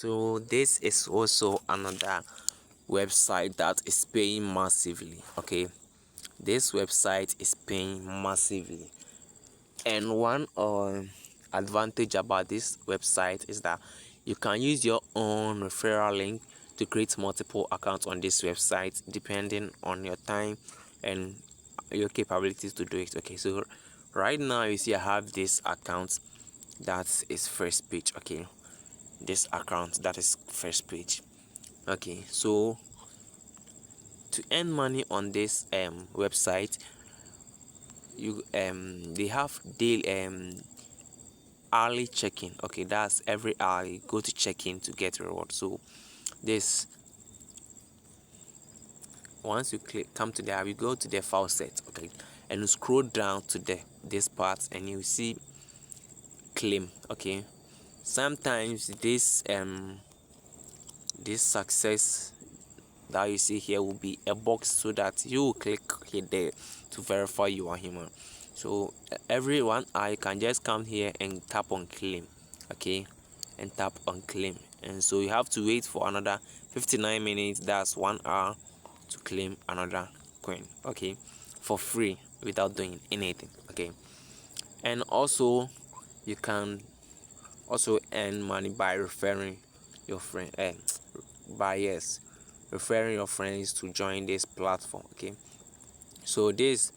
So this is also another website that is paying massively. Okay, this website is paying massively, and one advantage about this website is that you can use your own referral link to create multiple accounts on this website depending on your time and your capabilities to do it. Okay, so right now you see I have this account that is first page. Okay, this account that is first page. Okay, so to earn money on this website, you they have daily hourly check-in. Okay, that's every hour you go to check in to get reward. So this, once you come to there, you go to the file set. Okay, and you scroll down to this part and you see claim. Okay, sometimes this success that you see here will be a box so that you will click here there to verify you are human. So everyone, I can just come here and tap on claim. Okay, and tap on claim, and so you have to wait for another 59 minutes, that's 1 hour, to claim another coin. Okay, for free without doing anything. Okay, and also you can also earn money by referring your friend referring your friends to join this platform. Okay, so this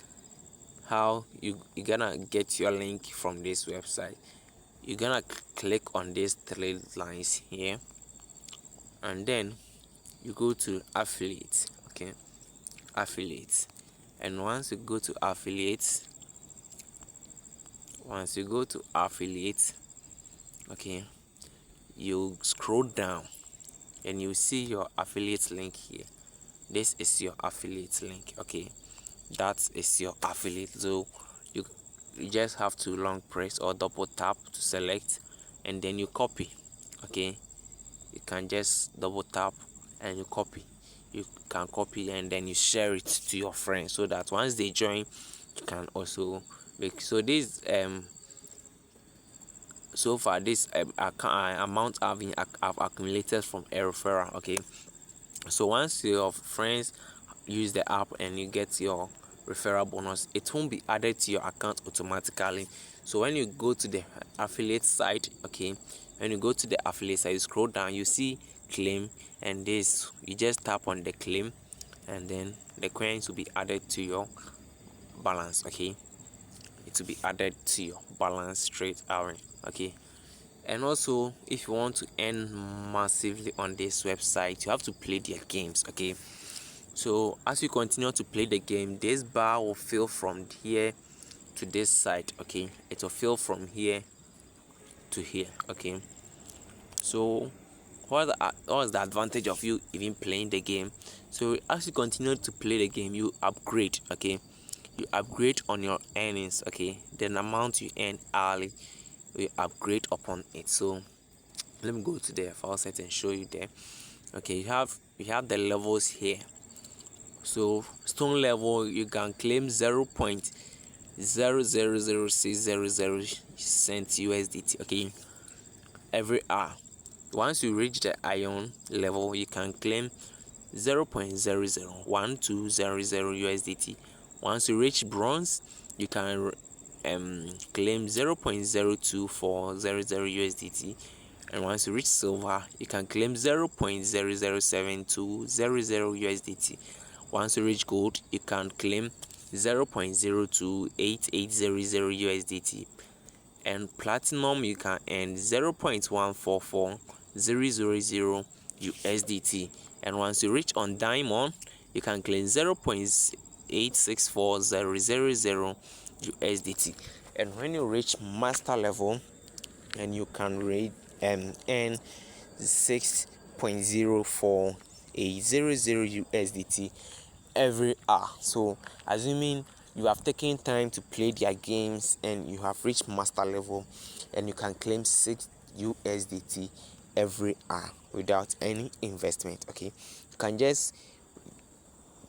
how you're gonna get your link from this website. You're gonna click on these three lines here, and then you go to affiliate. Okay, affiliate, and once you go to affiliate, okay, you scroll down and you see your affiliate link here. This is your affiliate link. Okay, that is your affiliate. So you just have to long press or double tap to select, and then you copy. Okay, you can just double tap and you copy. You can copy and then you share it to your friends so that once they join, you can also make. So this so far this amount I've accumulated from a referral. Okay, so once your friends use the app and you get your referral bonus, it won't be added to your account automatically. So when you go to the affiliate site, okay, when you go to the affiliate site, you scroll down, you see claim, and this you just tap on the claim, and then the coins will be added to your balance. Okay, it will be added to your balance straight away. Okay, and also if you want to earn massively on this website, you have to play their games. Okay, so as you continue to play the game, this bar will fill from here to this side. Okay, it will fill from here to here. Okay, so what is the advantage of you even playing the game? So as you continue to play the game, you upgrade. Okay, you upgrade on your earnings. Okay, the amount you earn hourly, you upgrade upon it. So let me go to the file set and show you there. Okay, you have the levels here. So stone level, you can claim 0.000600 cents USDT. Okay, every hour. Once you reach the iron level, you can claim 0.001200 USDT. Once you reach bronze, you can claim 0.02400 USDT. And once you reach silver, you can claim 0.007200 USDT. Once you reach gold, you can claim 0.028800 USDT. And platinum, you can earn 0.144000 USDT. And once you reach on diamond, you can claim 0.864000 USDT. And when you reach master level, and you can earn 6.048000 USDT every hour. So assuming you have taken time to play their games and you have reached master level, and you can claim 6 USDT every hour without any investment. Okay, you can just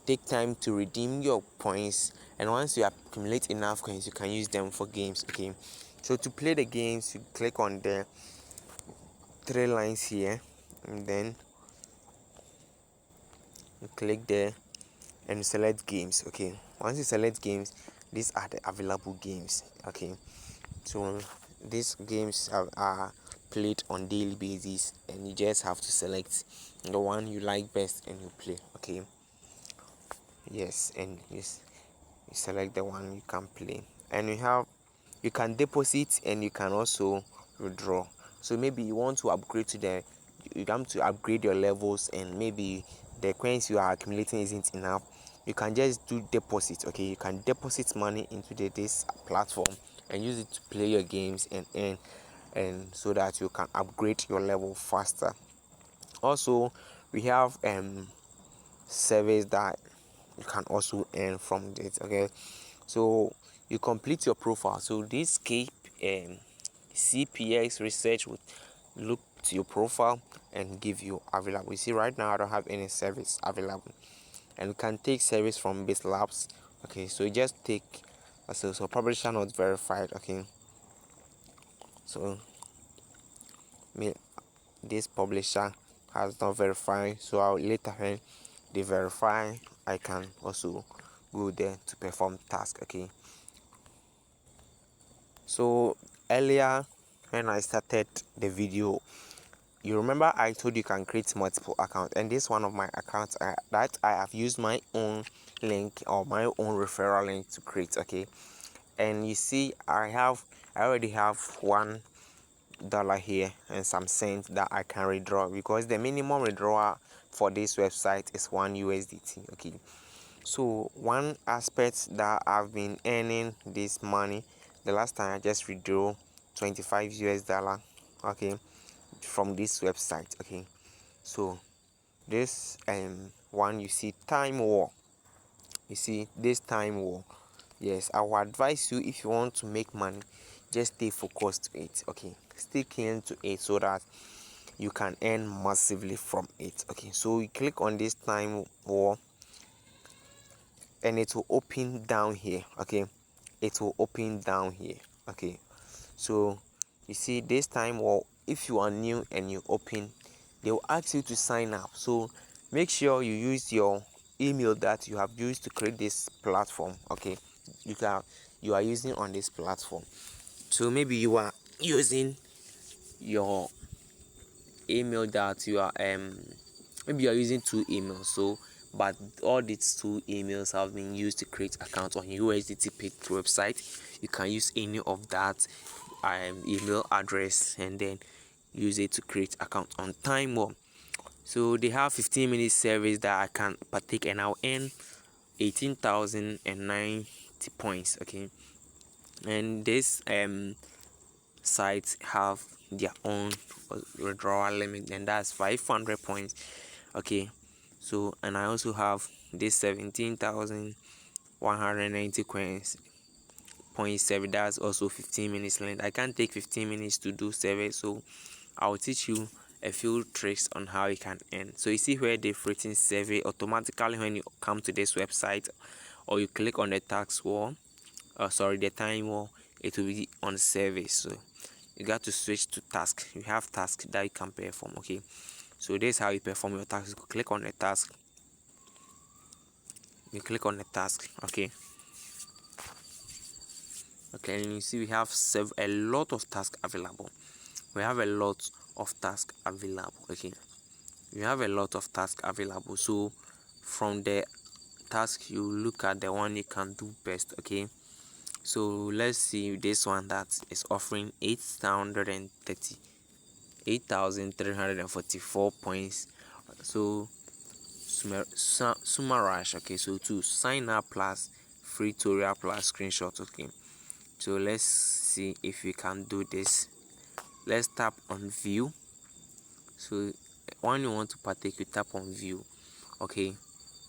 take time to redeem your points, and once you accumulate enough coins, you can use them for games. Okay, so to play the games, you click on the three lines here, and then you click there and select games. Okay, once you select games, these are the available games. Okay, so these games are played on daily basis, and you just have to select the one you like best and you play. Okay, yes, and yes, you select the one you can play, and you can deposit and you can also withdraw. So maybe you want to upgrade to you want to upgrade your levels, and maybe the coins you are accumulating isn't enough. You can just do deposit. Okay, you can deposit money into this platform and use it to play your games and earn, and so that you can upgrade your level faster. Also, we have service that you can also earn from it. Okay, so you complete your profile. So this CPX research would look to your profile and give you available. You see, right now I don't have any service available, and you can take service from base labs. Okay, so you just take so publisher not verified. Okay, so me this publisher has not verified, so I'll later when they verify, I can also go there to perform task. Okay, so earlier when I started the video, you remember I told you can create multiple accounts, and this one of my accounts that I have used my own link or my own referral link to create. Okay, and you see I already have $1 here and some cents that I can withdraw, because the minimum withdrawal for this website is $1 USDT. Okay, so one aspect that I've been earning this money, the last time I just withdrew $25. Okay, from this website. Okay, so this one, you see time war, you see this time war. Yes, I will advise you, if you want to make money, just stay focused to it. Okay, stay keen to it so that you can earn massively from it. Okay, so you click on this time war and it will open down here. Okay, it will open down here. Okay, so you see this time war, if you are new and you open, they will ask you to sign up. So make sure you use your email that you have used to create this platform. Okay, you are using on this platform. So maybe you are using your email that you are maybe you are using two emails, so but all these two emails have been used to create accounts on USDT paid website. You can use any of that email address and then use it to create account on time warp. So they have 15-minute service that I can partake, and I'll earn 18,090 points. Okay, and this sites have their own withdrawal limit, and that's 500 points. Okay, so and I also have this 17,190 coins 0.7, that's also 15 minutes length. I can't take 15 minutes to do survey, so I'll teach you a few tricks on how you can earn. So you see where they've written survey, automatically when you come to this website or you click on the tax wall, the time wall, it will be on survey. So you got to switch to task. You have task that you can perform. Okay, so this is how you perform your task. You click on the task, okay, and you see we have a lot of tasks available. Okay, we have a lot of tasks available. So from the task, you look at the one you can do best. Okay, so let's see this one that is offering 8,344 points. So summarize. Okay, so to sign up plus free tutorial plus screenshot. Okay, so let's see if we can do this. Let's tap on view. So when you want to partake, you tap on view. Okay,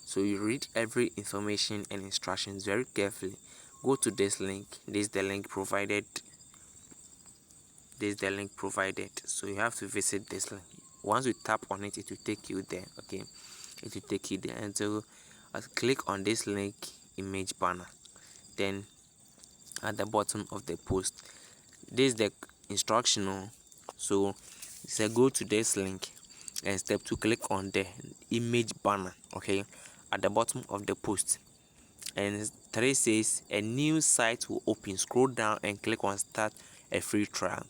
so you read every information and instructions very carefully. Go to this link. This is the link provided. So you have to visit this link. Once you tap on it, it will take you there. Okay, it will take you there, and so click on this link image banner. Then at the bottom of the post, this is the instructional. So go to this link And step 2, click on the image banner, okay, at the bottom of the post. And 3 says a new site will open. Scroll down and click on start a free trial.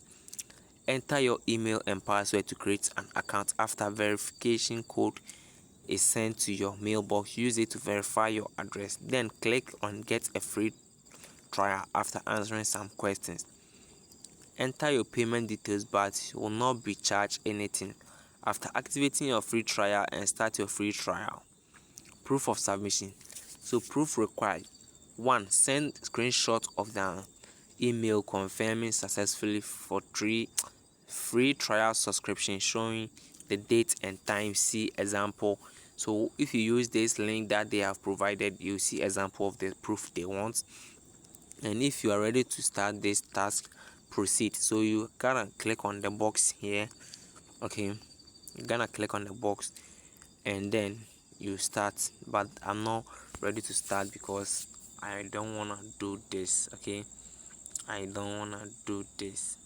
Enter your email and password to create an account. After verification code is sent to your mailbox, use it to verify your address. Then click on get a free trial after answering some questions. Enter your payment details, but you will not be charged anything after activating your free trial and start your free trial. Proof of submission. So proof required: 1. Send screenshot of the email confirming successfully for free trial subscription showing the date and time. See example. So if you use this link that they have provided, you see example of the proof they want. And if you are ready to start this task, proceed. So you gotta click on the box here, okay, you're gonna click on the box and then you start. But I'm not ready to start because I don't wanna do this, okay, I don't wanna do this.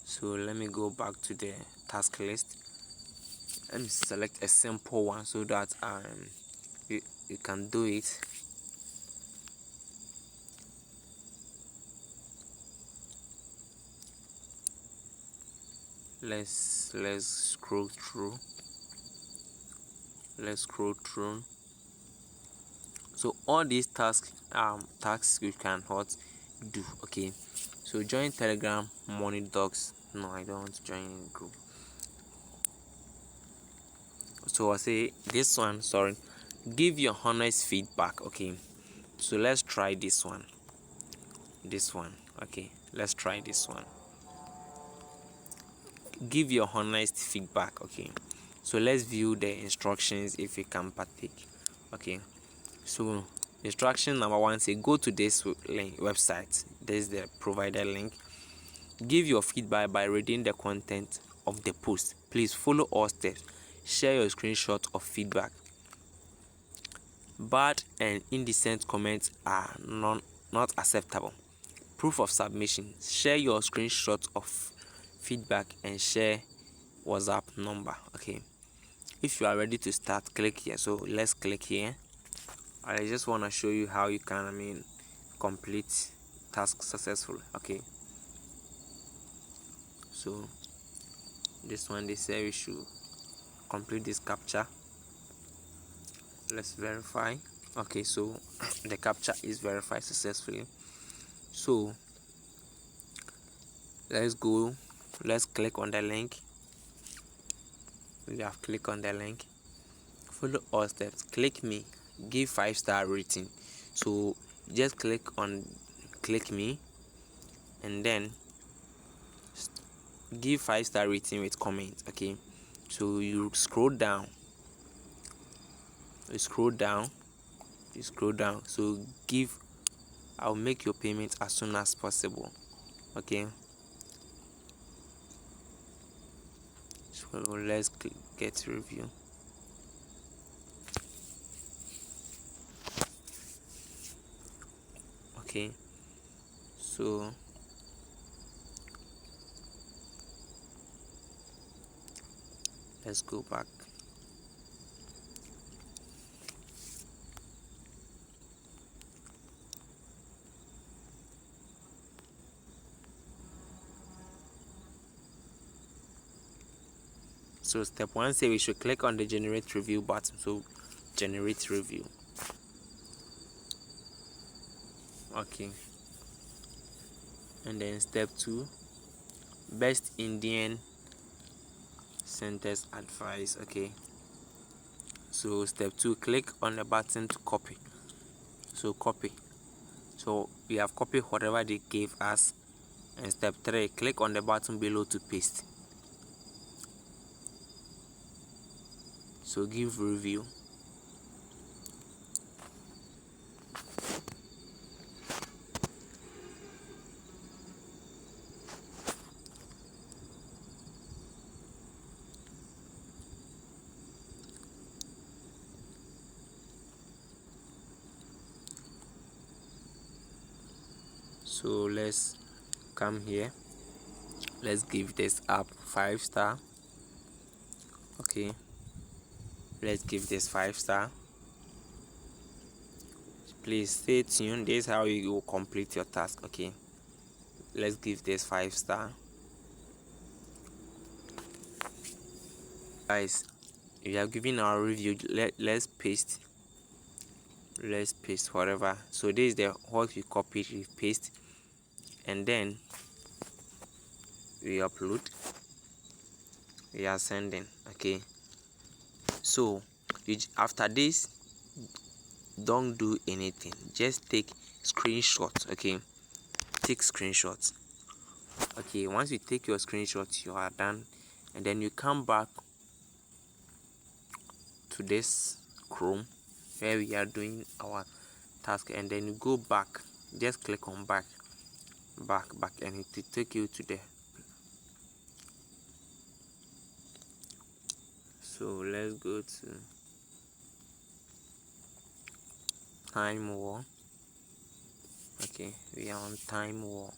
So let me go back to the task list and select a simple one so that you can do it. Let's scroll through. So all these tasks you can do, okay. So join Telegram money docs. No, I don't want to join any group. So I say this one, sorry, give your honest feedback, okay. So let's try this one, okay, let's try this one. Give your honest feedback, okay. So let's view the instructions if you can partake, okay. So instruction number 1 say go to this website. This is the provided link. Give your feedback by reading the content of the post. Please follow all steps. Share your screenshot of feedback. Bad and indecent comments are not acceptable. Proof of submission. Share your screenshot of feedback and share WhatsApp number, okay. If you are ready to start, click here. So let's click here. I just want to show you how you can complete task successfully, okay. So this one, they say we should complete this captcha. Let's verify. Okay, so the captcha is verified successfully. So let's click on the link. We have clicked on the link. Follow all steps. Click me. Give 5-star rating. So just click me and then give 5-star rating with comment, okay. So you scroll down. So I'll make your payment as soon as possible, okay. So let's get review. Okay, so let's go back. So step 1 say we should click on the generate review button. So generate review, okay. And then step 2, best Indian sentence advice, okay. So step 2, click on the button to copy. So copy. So we have copied whatever they gave us. And step 3, click on the button below to paste. So give review. So let's come here. Let's give this app 5-star. Okay, let's give this 5 star. Please stay tuned. This is how you will complete your task. Okay, let's give this 5 star. Guys, we have given our review. Let's paste whatever. So this is the what we copied, we paste, and then we upload, we are sending. Okay, so after this, don't do anything, just take screenshots. Okay, take screenshots. Okay, once you take your screenshots, you are done, and then you come back to this Chrome where we are doing our task, and then you go back, just click on back, and it will take you to the. So let's go to time war. Okay, we are on time war,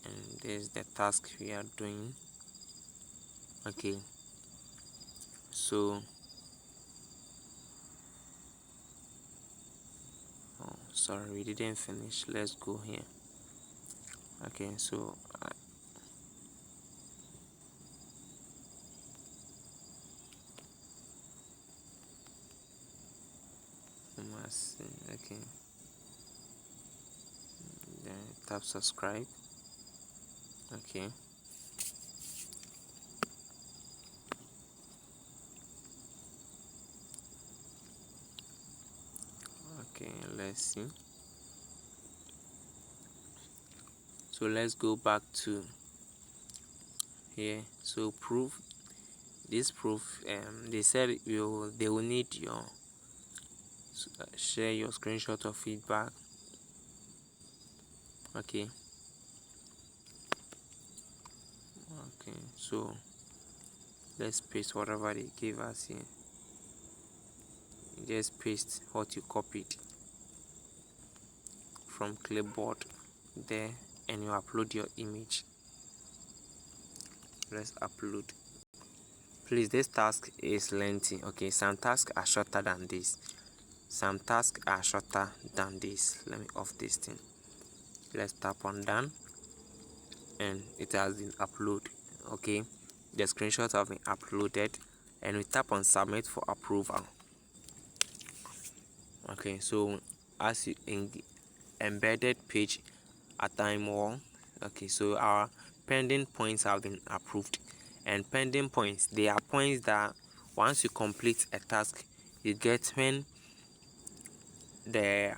and this is the task we are doing. Okay, so sorry, we didn't finish. Let's go here. Okay, so okay, then tap subscribe. Okay, let's see. So let's go back to here. So proof, this proof, they said they will need your share your screenshot of feedback. Okay, so let's paste whatever they gave us here. You just paste what you copied from clipboard there, and you upload your image. Let's upload. Please, this task is lengthy. Okay, some tasks are shorter than this. Let me off this thing. Let's tap on done, and it has been uploaded. Okay, the screenshots have been uploaded, and we tap on submit for approval. Okay, so as you embedded page at time wall. Okay, so our pending points have been approved, and pending points, they are points that once you complete a task, you get when the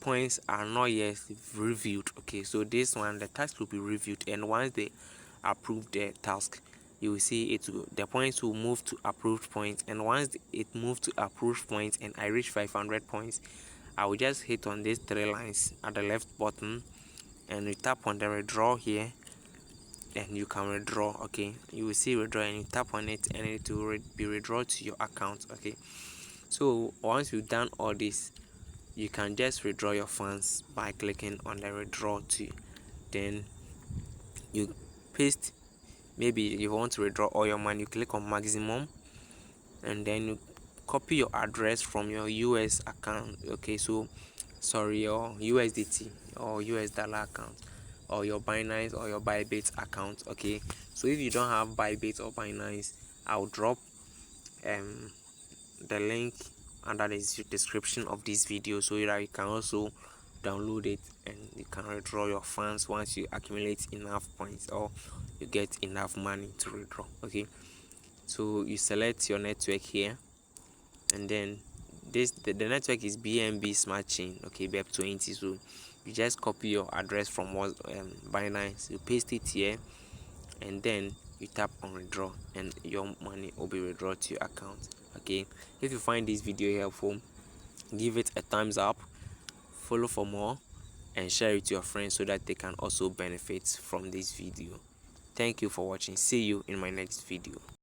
points are not yet reviewed. Okay, so this one, the task will be reviewed, and once they approve the task, you will see the points will move to approved points, and once it moves to approved points and I reach 500 points, I will just hit on these 3 lines at the left bottom, and you tap on the withdraw here, and you can withdraw. Okay, you will see withdraw, and you tap on it, and it will be withdrawn to your account. Okay, so once you've done all this, you can just withdraw your funds by clicking on the withdraw to, then you paste. Maybe you want to withdraw all your money, you click on maximum, and then you copy your address from your US account. Okay, so sorry, your USDT or US dollar account, or your Binance or your Bybit account. Okay, so if you don't have Bybit or Binance, I'll drop the link under the description of this video, so that you can also download it, and you can withdraw your funds once you accumulate enough points or you get enough money to withdraw. Okay, so you select your network here, and then the network is BNB Smart Chain. Okay, BEP20. So you just copy your address from Binance, you paste it here, and then you tap on withdraw, and your money will be withdrawn to your account. Okay, if you find this video helpful, give it a thumbs up, follow for more, and share it to your friends so that they can also benefit from this video. Thank you for watching. See you in my next video.